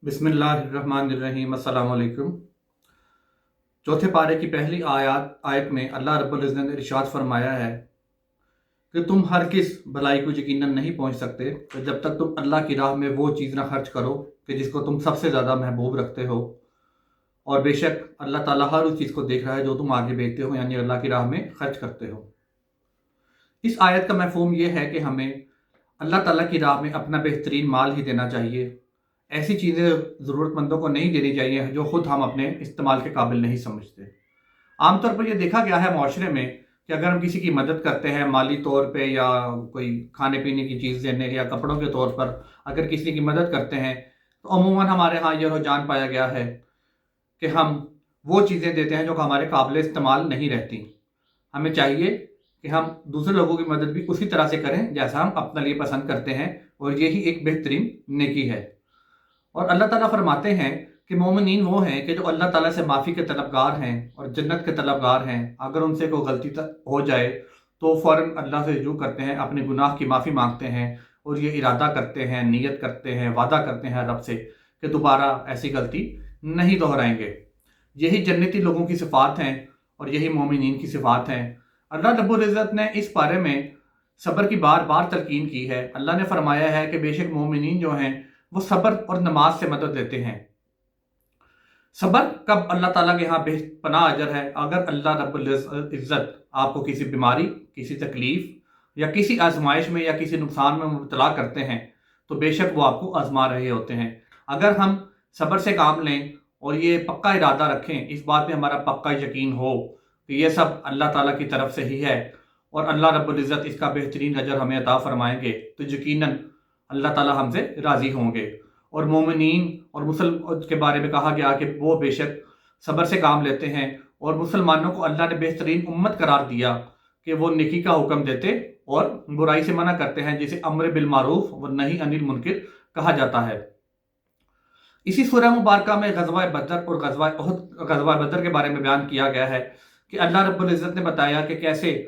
बिस्मिल्लाहिर्रहमानिर्रहीम। अस्सलाम वालेकुम। चौथे पारे की पहली आयत में अल्लाह रब्बुल इज़्ज़त ने इरशाद फरमाया है कि तुम हर किस भलाई को यकीनन नहीं पहुंच सकते तो जब तक तुम अल्लाह की राह में वो चीज़ ना खर्च करो कि जिसको तुम सबसे ज़्यादा महबूब रखते हो। और बेशक अल्लाह ताला हर उस चीज़ को देख रहा है जो तुम आगे भेजते हो, यानी अल्लाह की राह में खर्च करते हो। इस आयत का मफ़हूम ये है कि हमें अल्लाह ताला की राह में अपना बेहतरीन माल ही देना चाहिए। ऐसी चीज़ें ज़रूरतमंदों को नहीं देनी चाहिए जो ख़ुद हम अपने इस्तेमाल के काबिल नहीं समझते। आमतौर पर यह देखा गया है माशरे में कि अगर हम किसी की मदद करते हैं माली तौर पे या कोई खाने पीने की चीज़ देने या कपड़ों के तौर पर अगर किसी की मदद करते हैं तो अमूमन हमारे यहाँ यह रुझान पाया गया है कि हम वो चीज़ें देते हैं जो हमारे काबिल इस्तेमाल नहीं रहती। हमें चाहिए कि हम दूसरे लोगों की मदद भी उसी तरह से करें जैसा हम अपने लिए पसंद करते हैं, और यही एक बेहतरीन नेकी है। और अल्लाह ताला फरमाते हैं कि मोमिनीन वो हैं कि जो अल्लाह ताला से माफ़ी के तलबगार हैं और जन्नत के तलबगार हैं। अगर उनसे कोई गलती हो जाए तो फ़ौरन अल्लाह से रुजू करते हैं, अपने गुनाह की माफ़ी मांगते हैं और ये इरादा करते हैं, नीयत करते हैं, वादा करते हैं रब से कि दोबारा ऐसी गलती नहीं दोहराएंगे। यही जन्नती लोगों की सिफ़ात हैं और यही मोमिनीन की सिफ़ात हैं। अल्लाह रब्बुल इज़्ज़त ने इस बारे में सब्र की बार बार तलकीन की है। अल्लाह ने फरमाया है कि बेशक मोमिनीन जो हैं वो सब्र और नमाज से मदद लेते हैं। सब्र कब अल्लाह ताला के यहाँ बेपनाह अजर है। अगर अल्लाह रब्बुल इज़्ज़त आपको किसी बीमारी, किसी तकलीफ या किसी आजमाइश में या किसी नुकसान में मुब्तला करते हैं तो बेशक वो आपको आजमा रहे होते हैं। अगर हम सब्र से काम लें और ये पक्का इरादा रखें, इस बात में हमारा पक्का यकीन हो कि ये सब अल्लाह ताला की तरफ से ही है और अल्लाह रब्बुल इज़्ज़त इसका बेहतरीन अजर हमें अता फरमाएंगे, तो यकीनन अल्लाह ताला हमसे राज़ी होंगे। और मोमिनीन और मुसलमान के बारे में कहा गया कि वो बेशक सब्र से काम लेते हैं और मुसलमानों को अल्लाह ने बेहतरीन उम्मत करार दिया कि वो नेकी का हुक्म देते और बुराई से मना करते हैं, जिसे अम्र बिल मारूफ व नही अनिल मुनकिर कहा जाता है। इसी सूरह मुबारका में गज़वा बदर और गज़वा बदर के बारे में बयान किया गया है कि अल्लाह रब्बुल इज़्ज़त ने बताया कि कैसे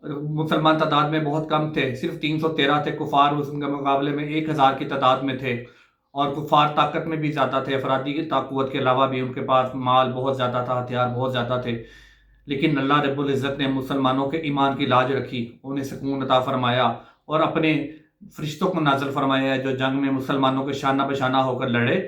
मुसलमान तादाद में बहुत कम थे, सिर्फ 313 थे। कुफार उसके मुकाबले में 1000 की तादाद में थे और कुफार ताकत में भी ज़्यादा थे। अफरादी की ताकत के अलावा भी उनके पास माल बहुत ज़्यादा था, हथियार बहुत ज़्यादा थे। लेकिन अल्लाह रब्बुल इज़्ज़त ने मुसलमानों के ईमान की लाज रखी, उन्हें सुकून अता फरमाया और अपने फरिश्तों को नाज़िल फरमाया जो जंग में मुसलमानों के शाना बशाना होकर लड़े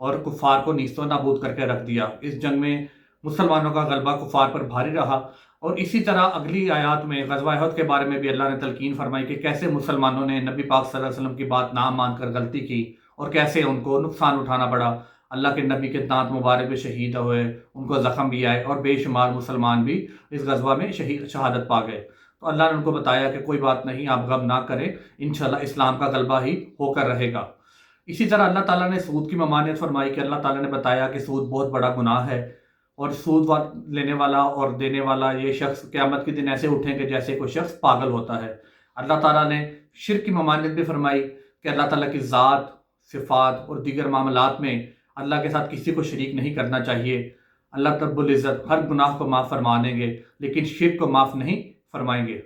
और कुफार को नीस्तो नाबूद करके रख दिया। इस जंग में मुसलमानों का गलबा कुफार पर भारी रहा। और इसी तरह अगली आयत में ग़ज़वा उहद के बारे में भी अल्लाह ने तलकीन फरमाई कि कैसे मुसलमानों ने नबी पाक सल्लल्लाहु अलैहि वसल्लम की बात ना मानकर गलती की और कैसे उनको नुकसान उठाना पड़ा। अल्लाह के नबी के दांत मुबारक भी शहीद हुए, उनको ज़ख्म भी आए और बेशुमार मुसलमान भी इस गज़वा में शहादत पा गए। तो अल्लाह ने उनको बताया कि कोई बात नहीं, आप गम ना करें, इंशाअल्लाह इस्लाम का गलबा ही होकर रहेगा। इसी तरह अल्लाह ताला ने सूद की ममानियत फरमाई कि अल्लाह ताला ने बताया कि सूद बहुत बड़ा गुनाह है और सूद लेने वाला और देने वाला ये शख्स क़यामत के दिन ऐसे उठेंगे जैसे कोई शख्स पागल होता है। अल्लाह ताला ने शिर्क की ममानियत भी फरमाई कि अल्लाह ताला की ज़ात, सिफ़ात और दीगर मामलात में अल्लाह के साथ किसी को शरीक नहीं करना चाहिए। अल्लाह रब्बुल इज़्ज़त हर गुनाह को माफ़ फरमा देंगे लेकिन शिर्क को माफ़ नहीं फरमाएंगे।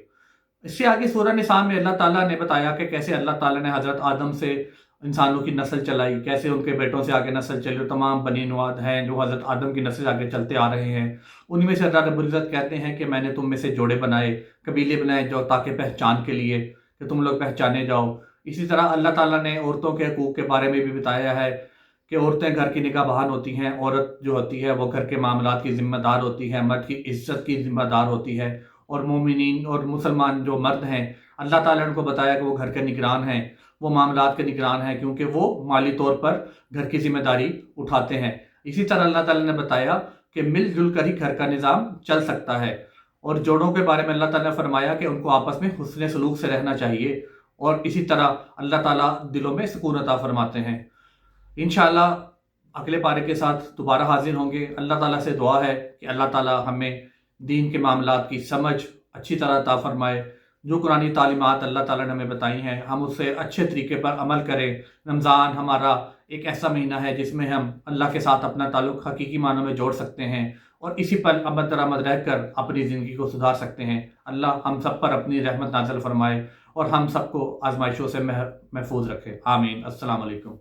इससे आगे सूरह निसा में अल्लाह ताला ने बताया कि कैसे अल्लाह ताला ने हज़रत आदम से इंसानों की नस्ल चलाई, कैसे उनके बेटों से आगे नस्ल चली और तमाम बनी नवाद हैं जो हज़रत आदम की नस्ल से आगे चलते आ रहे हैं। उन्हीं में से अल्लाह रब्बुल इज़्ज़त कहते हैं कि मैंने तुम में से जोड़े बनाए, कबीले बनाए जो ताकि पहचान के लिए कि तुम लोग पहचाने जाओ। इसी तरह अल्लाह ताला ने औरतों के हकूक़ के बारे में भी बताया है कि औरतें घर की निगाहबान होती हैं। औरत जो होती है वो घर के मामलात की ज़िम्मेदार होती है, मर्द की इज़्ज़त की ज़िम्मेदार होती है। और मोमिनीन और मुसलमान जो मर्द हैं अल्लाह ताला ने उनको बताया कि वो घर के निगरान हैं, वो मामलात के निगरान हैं, क्योंकि वो माली तौर पर घर की जिम्मेदारी उठाते हैं। इसी तरह अल्लाह ताला ने बताया कि मिलजुल कर ही घर का निज़ाम चल सकता है। और जोड़ों के बारे में अल्लाह ताला ने फरमाया कि उनको आपस में हुस्न सलूक से रहना चाहिए। और इसी तरह अल्लाह ताला दिलों में सुकून अता फरमाते हैं। इंशाअल्लाह अगले पारे के साथ दोबारा हाजिर होंगे। अल्लाह ताला से दुआ है कि अल्लाह ताला हमें दीन के मामलात की समझ अच्छी तरह अता फरमाए। जो कुरानी तालीमात अल्लाह ताला ने हमें बताई हैं हम उससे अच्छे तरीके पर अमल करें। रमज़ान हमारा एक ऐसा महीना है जिसमें हम अल्लाह के साथ अपना ताल्लुक़ हकीकी मानों में जोड़ सकते हैं और इसी पर अमल दरामद रहकर अपनी ज़िंदगी को सुधार सकते हैं। अल्लाह हम सब पर अपनी रहमत नाज़िल फरमाए और हम सबको आजमाइशों से महफूज रखे। आमीन। अस्सलाम वालेकुम।